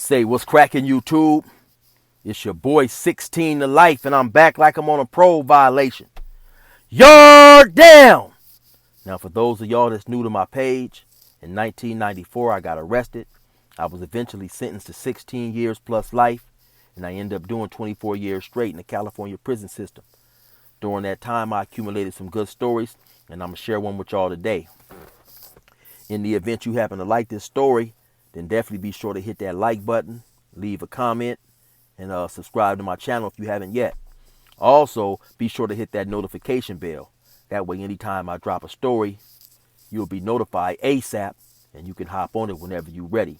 Say what's cracking, YouTube? It's your boy 16 to life, and I'm back like I'm on a parole violation. Yard down! Now, for those of y'all that's new to my page, in 1994 I got arrested. I was eventually sentenced to 16 years plus life, and I ended up doing 24 years straight in the California prison system. During that time, I accumulated some good stories, and I'm gonna share one with y'all today. In the event you happen to like this story, then definitely be sure to hit that like button, leave a comment, and subscribe to my channel if you haven't yet. Also, be sure to hit that notification bell. That way, anytime I drop a story, you'll be notified ASAP, and you can hop on it whenever you're ready.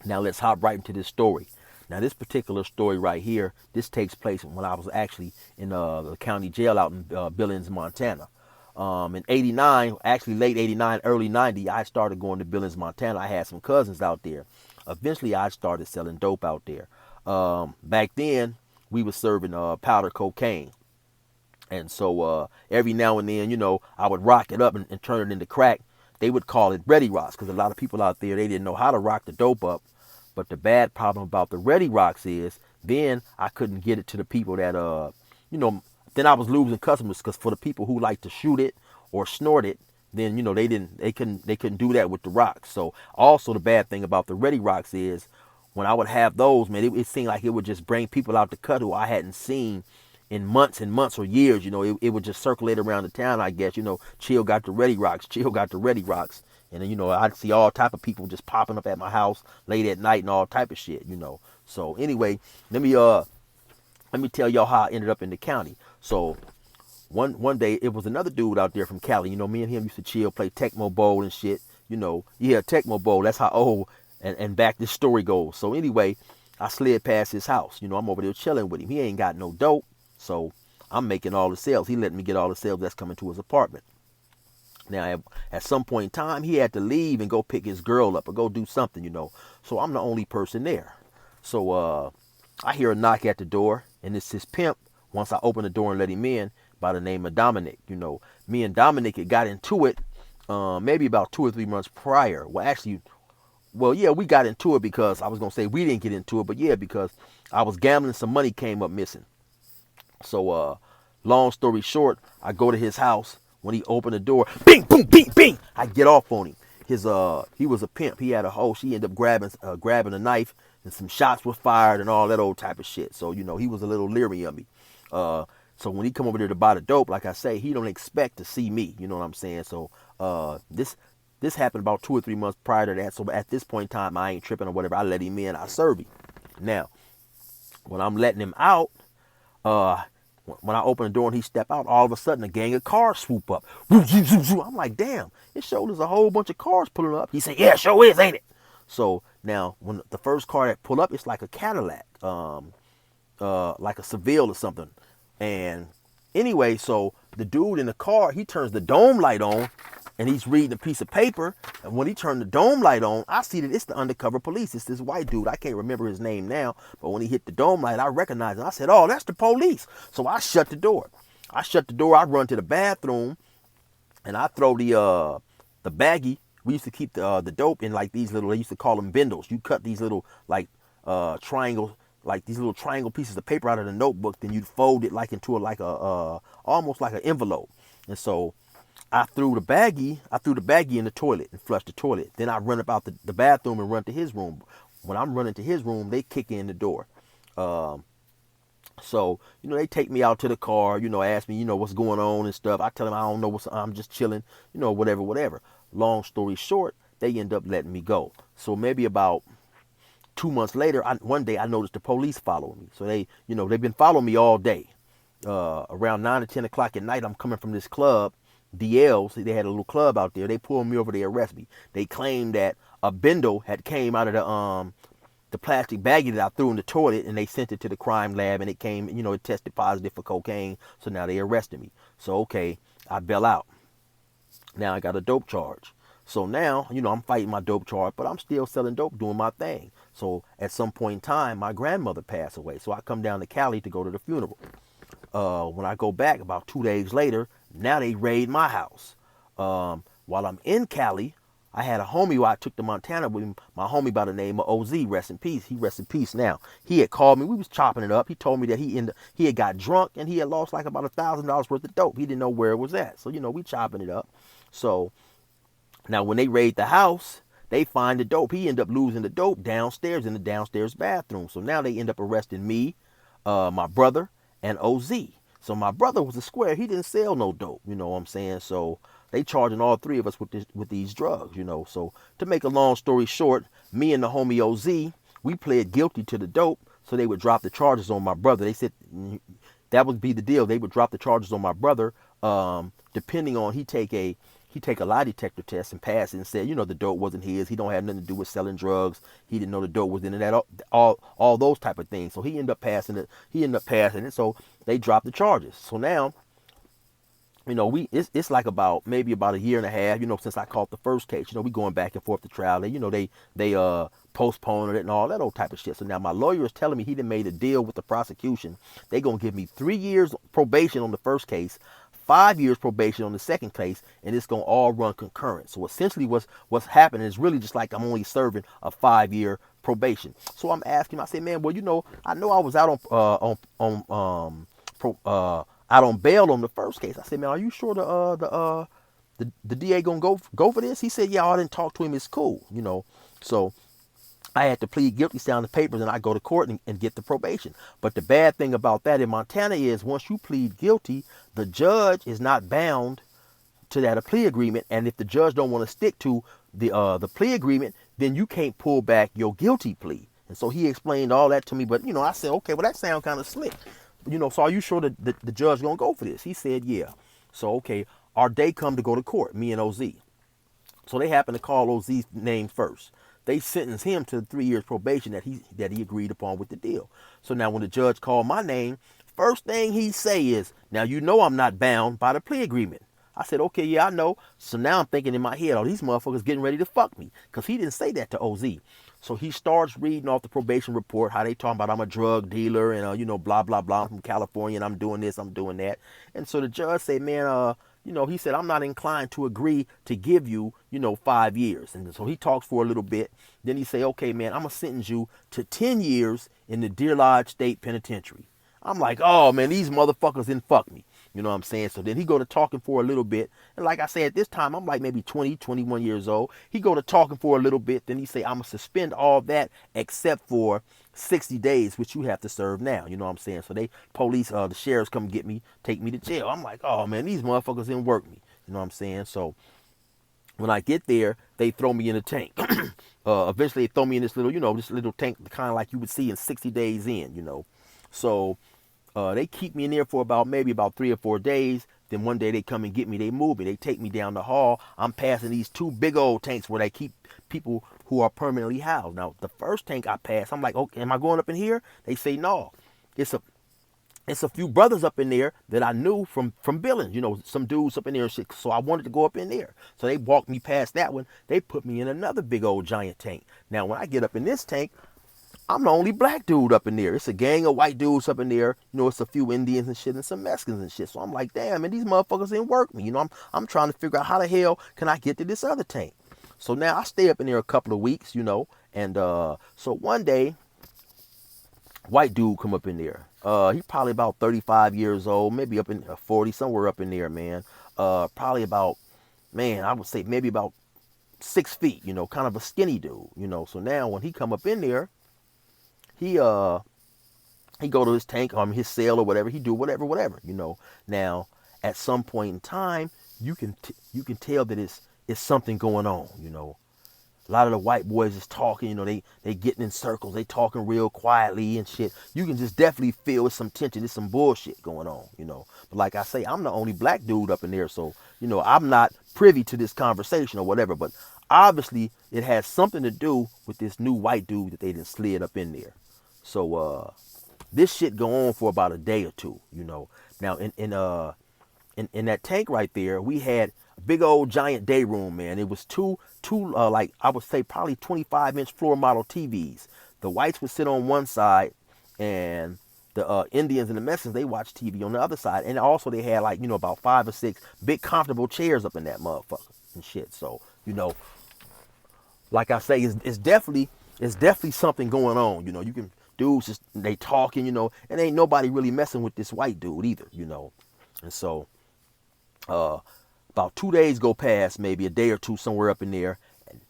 Now, let's hop right into this story. Now, this particular story right here, this takes place when I was actually in the county jail out in Billings, Montana. In 89, actually late 89, early 90, I started going to Billings, Montana. I had some cousins out there. Eventually, I started selling dope out there. Back then, we were serving powder cocaine. And so every now and then, I would rock it up and turn it into crack. They would call it Ready Rocks because a lot of people out there, they didn't know how to rock the dope up. But the bad problem about the Ready Rocks is then I couldn't get it to the people that, then I was losing customers because for the people who like to shoot it or snort it, then, they couldn't do that with the rocks. So also the bad thing about the Ready Rocks is when I would have those, man, it seemed like it would just bring people out the cut who I hadn't seen in months and months or years. It would just circulate around the town, I guess. Chill got the Ready Rocks, Chill got the Ready Rocks. And then, I'd see all type of people just popping up at my house late at night and all type of shit, So anyway, let me tell y'all how I ended up in the county. So one day it was another dude out there from Cali. Me and him used to chill, play Tecmo Bowl and shit. Yeah, Tecmo Bowl. That's how old and back this story goes. So anyway, I slid past his house. I'm over there chilling with him. He ain't got no dope, so I'm making all the sales. He letting me get all the sales that's coming to his apartment. Now, at some point in time, he had to leave and go pick his girl up or go do something, So I'm the only person there. So I hear a knock at the door, and it's his pimp. Once I open the door and let him in, by the name of Dominic. Me and Dominic had got into it maybe about 2 or 3 months prior. Yeah, we got into it because I was going to say we didn't get into it, but yeah, because I was gambling, some money came up missing. So long story short, I go to his house. When he opened the door, bing, boom, bing, bing, I get off on him. He was a pimp. He had a hoe. She ended up grabbing a knife, and some shots were fired and all that old type of shit. So, he was a little leery of me. So when he come over there to buy the dope, like I say, he don't expect to see me. You know what I'm saying? So this happened about 2 or 3 months prior to that. So at this point in time, I ain't tripping or whatever. I let him in. I serve him. Now, when I'm letting him out, when I open the door and he step out, all of a sudden a gang of cars swoop up. I'm like, damn, it showed there's a whole bunch of cars pulling up. He said, yeah, sure is, ain't it? So now when the first car that pull up, it's like a Cadillac, like a Seville or something. And anyway, so the dude in the car, he turns the dome light on and he's reading a piece of paper. And when he turned the dome light on, I see that it's the undercover police. It's this white dude. I can't remember his name now, but when he hit the dome light, I recognized him. I said, oh, that's the police. So I shut the door. I run to the bathroom and I throw the baggie. We used to keep the dope in like these little, they used to call them bindles. You cut these little like triangles, like these little triangle pieces of paper out of the notebook, then you'd fold it like into almost like an envelope. And so I threw the baggie in the toilet and flushed the toilet. Then I run about the bathroom and run to his room. When I'm running to his room, they kick in the door. So, they take me out to the car, ask me, what's going on and stuff. I tell them I don't know I'm just chilling, whatever. Long story short, they end up letting me go. So maybe about 2 months later, one day I noticed the police following me. So they've been following me all day. Around 9 or 10 o'clock at night, I'm coming from this club, DL's. They had a little club out there. They pulled me over. They arrest me. They claimed that a bindle had came out of the plastic baggie that I threw in the toilet, and they sent it to the crime lab, and it came, it tested positive for cocaine. So now they arrested me. So okay, I bail out. Now I got a dope charge. So now, I'm fighting my dope charge, but I'm still selling dope, doing my thing. So at some point in time, my grandmother passed away. So I come down to Cali to go to the funeral. When I go back about 2 days later, now they raid my house. While I'm in Cali, I had a homie who I took to Montana with him, my homie by the name of OZ, rest in peace. He rest in peace now. He had called me. We was chopping it up. He told me that he had got drunk and he had lost like about $1,000 worth of dope. He didn't know where it was at. So, we chopping it up. So now when they raid the house, they find the dope. He ended up losing the dope downstairs in the downstairs bathroom. So now they end up arresting me, my brother, and OZ. So my brother was a square. He didn't sell no dope. You know what I'm saying? So they charging all three of us with these drugs. So to make a long story short, me and the homie OZ, we pled guilty to the dope. So they would drop the charges on my brother. They said that would be the deal. They would drop the charges on my brother, depending on he take a lie detector test and pass it and said, the dope wasn't his. He don't have nothing to do with selling drugs. He didn't know the dope was in it at all those type of things. So he ended up passing it. So they dropped the charges. So now, it's like maybe about a year and a half, since I caught the first case. We going back and forth to trial. They postponed it and all that old type of shit. So now my lawyer is telling me he done made a deal with the prosecution. They gonna give me 3 years probation on the first case, 5 years probation on the second case, and it's gonna all run concurrent. So essentially what's happening is really just like I'm only serving a 5-year probation. So I'm asking him, I say, man, well, I know I was out out on bail on the first case. I said, man, are you sure the DA gonna go for this? He said, yeah, I didn't talk to him. It's cool, So I had to plead guilty, sign the papers, and I go to court and get the probation. But the bad thing about that in Montana is once you plead guilty, the judge is not bound to that plea agreement. And if the judge don't want to stick to the plea agreement, then you can't pull back your guilty plea. And so he explained all that to me. But, I said, okay, well, that sounds kind of slick. So are you sure that the judge going to go for this? He said, yeah. So, okay, our day come to go to court, me and OZ. So they happen to call OZ's name first. They sentenced him to 3 years probation that he agreed upon with the deal. So now when the judge called my name, first thing he say is, now I'm not bound by the plea agreement. I said, okay, yeah, I know. So now I'm thinking in my head, oh, these motherfuckers getting ready to fuck me. Because he didn't say that to OZ. So he starts reading off the probation report, how they talking about I'm a drug dealer and, blah, blah, blah. I'm from California and I'm doing this, I'm doing that. And so the judge said, man, he said, I'm not inclined to agree to give you, 5 years. And so he talks for a little bit. Then he say, okay, man, I'm going to sentence you to 10 years in the Deer Lodge State Penitentiary. I'm like, oh, man, these motherfuckers didn't fuck me. You know what I'm saying? So then he go to talking for a little bit. And like I said, at this time, I'm like maybe 20, 21 years old. He go to talking for a little bit. Then he say, I'm going to suspend all that except for 60 days, which you have to serve now. You know what I'm saying? So the sheriffs come get me, take me to jail. I'm like, oh, man, these motherfuckers didn't work me. You know what I'm saying? So when I get there, they throw me in a tank. Eventually, they throw me in this little tank, kind of like you would see in 60 Days In, So they keep me in there for maybe about 3 or 4 days. Then one day they come and get me. They move me. They take me down the hall. I'm passing these 2 big old tanks where they keep people who are permanently housed. Now, the first tank I pass, I'm like, okay, am I going up in here? They say, no. It's a few brothers up in there that I knew from Billings, some dudes up in there and shit. So I wanted to go up in there. So they walked me past that one. They put me in another big old giant tank. Now, when I get up in this tank, I'm the only black dude up in there. It's a gang of white dudes up in there. It's a few Indians and shit and some Mexicans and shit. So I'm like, damn, man, these motherfuckers didn't work me. I'm trying to figure out how the hell can I get to this other tank. So now I stay up in there a couple of weeks, and so one day, white dude come up in there. He probably about 35 years old, maybe up in 40, somewhere up in there, man. Probably about, man, I would say maybe about 6 feet, kind of a skinny dude, So now when he come up in there, he go to his tank, his cell or whatever. He do whatever. Now, at some point in time, you can tell that it's something going on. A lot of the white boys is talking. They getting in circles. They talking real quietly and shit. You can just definitely feel it's some tension. It's some bullshit going on. But like I say, I'm the only black dude up in there, so I'm not privy to this conversation or whatever. But obviously, it has something to do with this new white dude that they done slid up in there. So this shit go on for about a day or two, Now in that tank right there, we had a big old giant day room, man. It was two like I would say probably 25-inch floor model TVs. The whites would sit on one side, and the Indians and the Mexicans, they watch TV on the other side. And also they had like about 5 or 6 big comfortable chairs up in that motherfucker and shit. So like I say, it's definitely something going on. You can dudes just they talking, and ain't nobody really messing with this white dude either. And so uh, about 2 days go past, maybe a day or two somewhere up in there.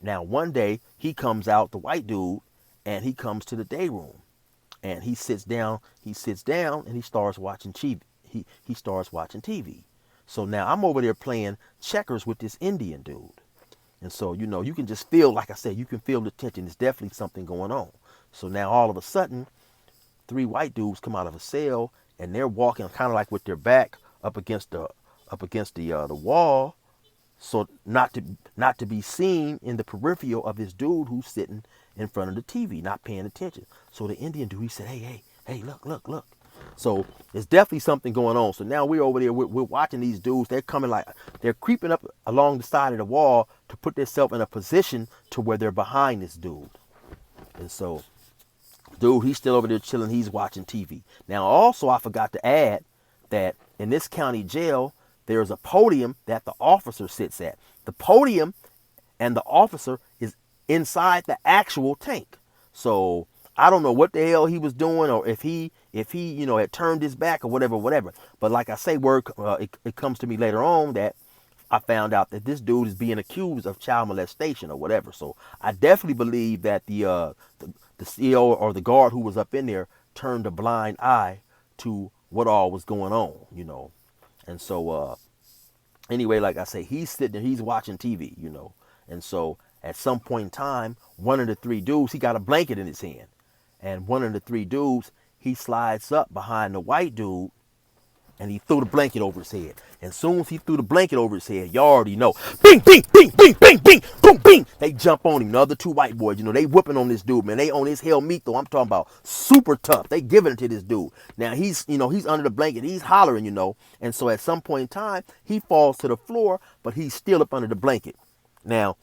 Now one day he comes out, the white dude, and he comes to the day room, and he sits down. And he starts watching TV. He starts watching TV. So now I'm over there playing checkers with this Indian dude. And so, you can just feel, like I said, you can feel the tension. There's definitely something going on. So now all of a sudden, three white dudes come out of a cell, and they're walking kind of like with their back up against the wall, so not to be seen in the peripheral of this dude who's sitting in front of the TV, not paying attention. So the Indian dude, he said, hey, look. So there's definitely something going on. So now we're over there, we're watching these dudes. They're coming they're creeping up along the side of the wall to put themselves in a position to where they're behind this dude. And so, dude, he's still over there chilling. He's watching TV. Now, also, I forgot to add that in this county jail, there's a podium that the officer sits at. The podium and the officer is inside the actual tank. So I don't know what the hell he was doing, or if he had turned his back or whatever. But like I say, it comes to me later on that I found out that this dude is being accused of child molestation or whatever. So I definitely believe that the CEO or the guard who was up in there turned a blind eye to what all was going on. And so anyway, like I say, he's sitting there, he's watching TV. And so at some point in time, one of the three dudes, he got a blanket in his hand. And one of the three dudes, he slides up behind the white dude, and he threw the blanket over his head. And as soon as he threw the blanket over his head, you already know. Bing, bing, bing, bing, bing, bing, boom, bing. They jump on him. The other two white boys, they whooping on this dude, man. They on his hell meat, though. I'm talking about super tough. They giving it to this dude. Now, he's under the blanket. He's hollering, And so at some point in time, he falls to the floor, but he's still up under the blanket. Now,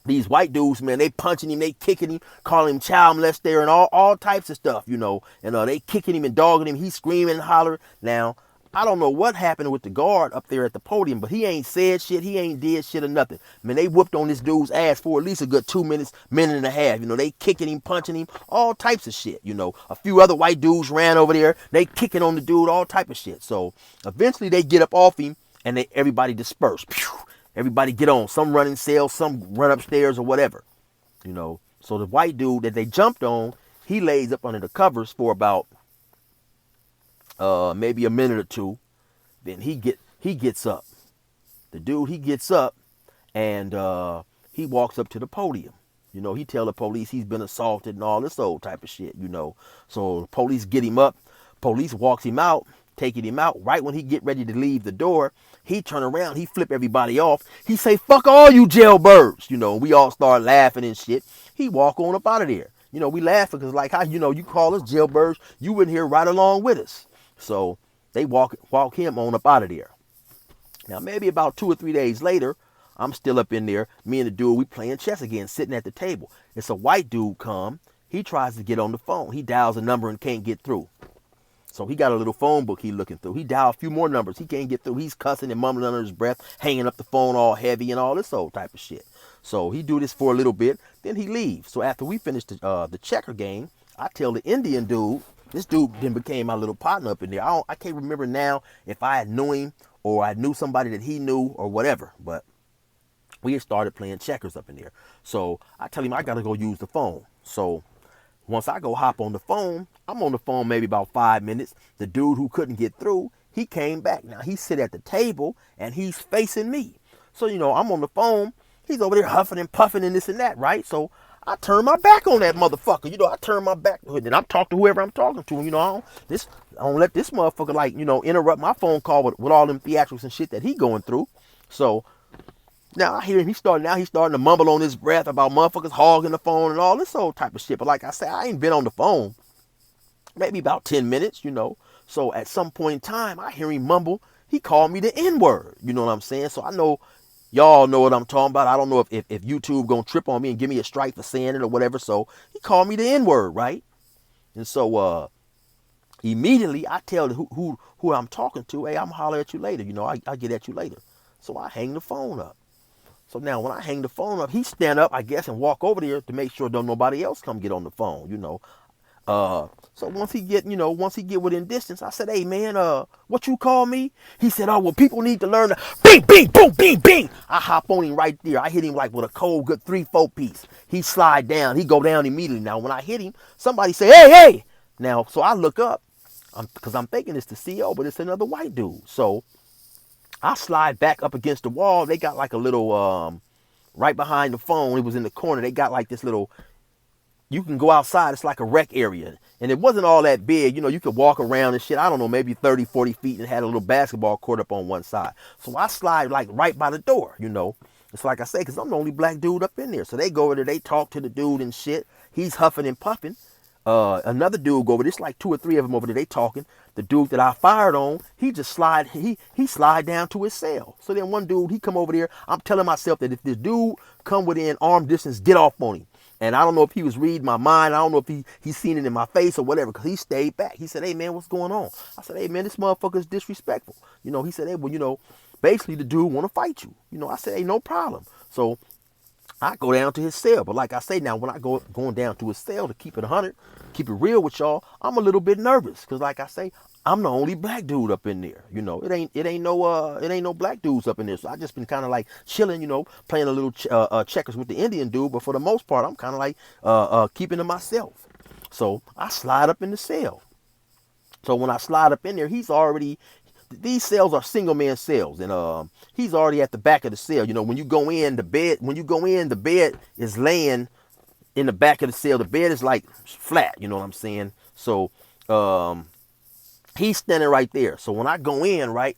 these white dudes, man, they punching him, they kicking him, calling him child molester and all types of stuff, And they kicking him and dogging him. He's screaming and hollering. Now, I don't know what happened with the guard up there at the podium, but he ain't said shit. He ain't did shit or nothing. Man, they whooped on this dude's ass for at least a good 2 minutes, minute and a half. They kicking him, punching him, all types of shit. A few other white dudes ran over there. They kicking on the dude, all type of shit. So eventually they get up off him and everybody disperse. Everybody get on. Some run in cells, some run upstairs or whatever. So the white dude that they jumped on, he lays up under the covers for about maybe a minute or two. Then he gets up. The dude, he gets up and he walks up to the podium. He tell the police he's been assaulted and all this old type of shit, So the police get him up. Police walks him out, taking him out. Right when he get ready to leave the door, he turn around, he flip everybody off. He say, fuck all you jailbirds. We all start laughing and shit. He walk on up out of there. We laughing because like how, you call us jailbirds, you in here right along with us. So they walk him on up out of there. Now, maybe about 2 or 3 days later, I'm still up in there. Me and the dude, we playing chess again, sitting at the table. It's a white dude come. He tries to get on the phone. He dials a number and can't get through. So he got a little phone book he looking through. He dialed a few more numbers. He can't get through. He's cussing and mumbling under his breath, hanging up the phone all heavy and all this old type of shit. So he do this for a little bit. Then he leaves. So after we finish the checker game, I tell the Indian dude, this dude then became my little partner up in there. I can't remember now if I knew him or I knew somebody that he knew or whatever. But we had started playing checkers up in there. So I tell him I got to go use the phone. So once I go hop on the phone, I'm on the phone maybe about 5 minutes. The dude who couldn't get through, he came back. Now he sit at the table and he's facing me. So, I'm on the phone. He's over there huffing and puffing and this and that, right? So I turn my back on that motherfucker. I turn my back. Then I'm talking to whoever I'm talking to. I don't let this motherfucker interrupt my phone call with all them theatrics and shit that he going through. So now I hear him. He's starting to mumble on his breath about motherfuckers hogging the phone and all this old type of shit. But like I said, I ain't been on the phone maybe about 10 minutes, So at some point in time, I hear him mumble. He called me the N-word. You know what I'm saying? So I know y'all know what I'm talking about. I don't know if YouTube gonna trip on me and give me a strike for saying it or whatever. So he called me the N-word, right? And so immediately I tell who I'm talking to, hey, I'm gonna holler at you later. I'll get at you later. So I hang the phone up. So now when I hang the phone up, he stand up, I guess, and walk over there to make sure don't nobody else come get on the phone, you know. So once he get within distance, I said, hey man, what you call me? He said, oh well, people need to learn to bing, bing, boom, bing, bing. I hop on him right there. I hit him like with a cold good 3-4 piece. He slide down, he go down immediately. Now when I hit him, somebody say, hey, hey. Now, so I look up, because I'm thinking it's the CO, but it's another white dude. So I slide back up against the wall. They got like a little, right behind the phone, it was in the corner, they got like this little, you can go outside, it's like a rec area. And it wasn't all that big, you know, you could walk around and shit, I don't know, maybe 30, 40 feet, and had a little basketball court up on one side. So I slide like right by the door, you know. It's like I say, because I'm the only black dude up in there. So they go over there, they talk to the dude and shit. He's huffing and puffing. Another dude go over there, it's like 2 or 3 of them over there, they talking. The dude that I fired on, he just slide down to his cell. So then one dude, he come over there, I'm telling myself that if this dude come within arm distance, get off on him. And I don't know if he was reading my mind. I don't know if he seen it in my face or whatever, because he stayed back. He said, hey, man, what's going on? I said, hey, man, this motherfucker's disrespectful. You know, he said, hey, well, you know, basically the dude want to fight you. You know, I said, hey, no problem. So I go down to his cell. But like I say now, when I going down to his cell to keep it 100, keep it real with y'all, I'm a little bit nervous. Because like I say, I'm the only black dude up in there. You know, it ain't no black dudes up in there. So I just been kind of like chilling, you know, playing a little checkers with the Indian dude. But for the most part, I'm kind of like keeping to myself. So I slide up in the cell. So when I slide up in there, these cells are single man cells, and he's already at the back of the cell. You know, when you go in, the bed is laying in the back of the cell. The bed is like flat. You know what I'm saying? So he's standing right there. So when I go in, right,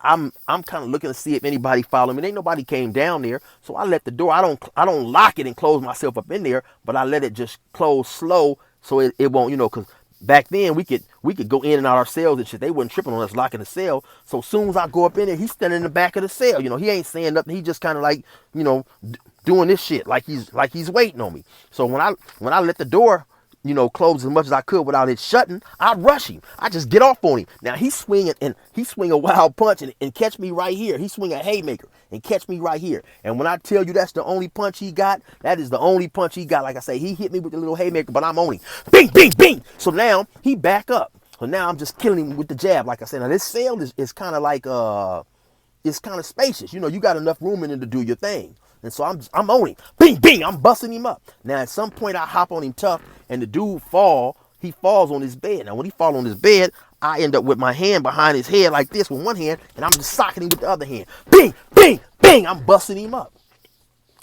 I'm kind of looking to see if anybody followed me. Ain't nobody came down there, so I let the door. I don't lock it and close myself up in there, but I let it just close slow so it won't, you know, because back then we could go in and out our cells and shit. They wasn't tripping on us locking the cell. So as soon as I go up in there, he's standing in the back of the cell. You know, he ain't saying nothing. He just kind of like, you know, doing this shit like he's waiting on me. So when I let the door, you know, close as much as I could without it shutting, I rush him. I just get off on him. Now he's swinging a wild punch and catch me right here. He swing a haymaker and catch me right here. And when I tell you that's the only punch he got, that is the only punch he got. Like I say, he hit me with the little haymaker, but I'm on him. Bing, bing, bing. So now he back up. So now I'm just killing him with the jab. Like I said, now this cell is kind of like it's kind of spacious. You know, you got enough room in it to do your thing. And so I'm on him. Bing, bing, I'm busting him up. Now, at some point, I hop on him tough, and the dude he falls on his bed. Now, when he falls on his bed, I end up with my hand behind his head like this with one hand, and I'm just socking him with the other hand. Bing, bing, bing, I'm busting him up.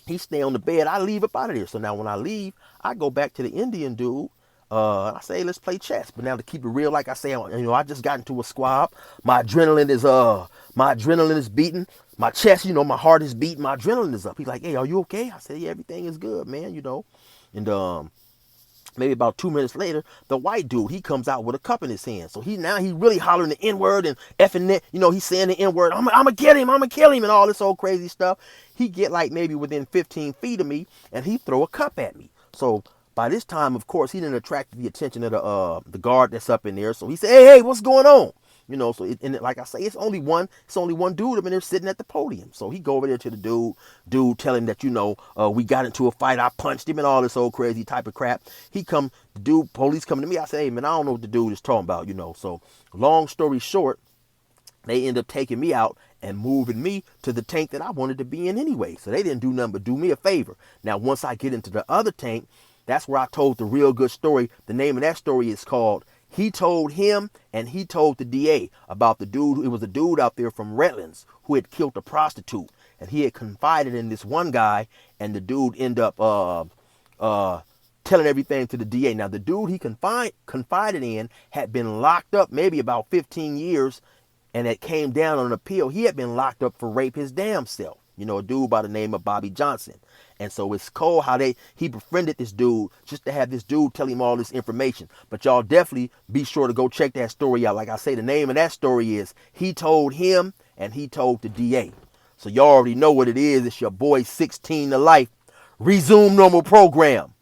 He stay on the bed. I leave up out of there. So now when I leave, I go back to the Indian dude. I say, hey, let's play chess. But now to keep it real, like I say, you know, I just got into a squab. My adrenaline is beating. My chest, you know, my heart is beating. My adrenaline is up. He's like, hey, are you okay? I said, yeah, everything is good, man, you know. And maybe about 2 minutes later, the white dude, he comes out with a cup in his hand. So he really hollering the N-word and effing it. You know, he's saying the N-word. I'm going to get him. I'm going to kill him and all this old crazy stuff. He get like maybe within 15 feet of me, and he throw a cup at me. So by this time, of course, he didn't attract the attention of the guard that's up in there. So he said, hey, what's going on? You know, so like I say, it's only one dude up in there sitting at the podium. So he go over there to the dude tell him that, you know, we got into a fight, I punched him and all this old crazy type of crap. Police coming to me. I say, hey man, I don't know what the dude is talking about, you know. So long story short, they end up taking me out and moving me to the tank that I wanted to be in anyway. So they didn't do nothing but do me a favor. Now, once I get into the other tank, that's where I told the real good story. The name of that story is called He Told Him and He Told the DA about the dude. It was a dude out there from Redlands who had killed a prostitute. And he had confided in this one guy, and the dude ended up telling everything to the DA. Now, the dude he confided in had been locked up maybe about 15 years, and it came down on an appeal. He had been locked up for rape his damn self. You know, a dude by the name of Bobby Johnson. And so it's cold how he befriended this dude just to have this dude tell him all this information. But y'all definitely be sure to go check that story out. Like I say, the name of that story is He Told Him and He Told the DA. So y'all already know what it is. It's your boy 16 to Life. Resume normal program.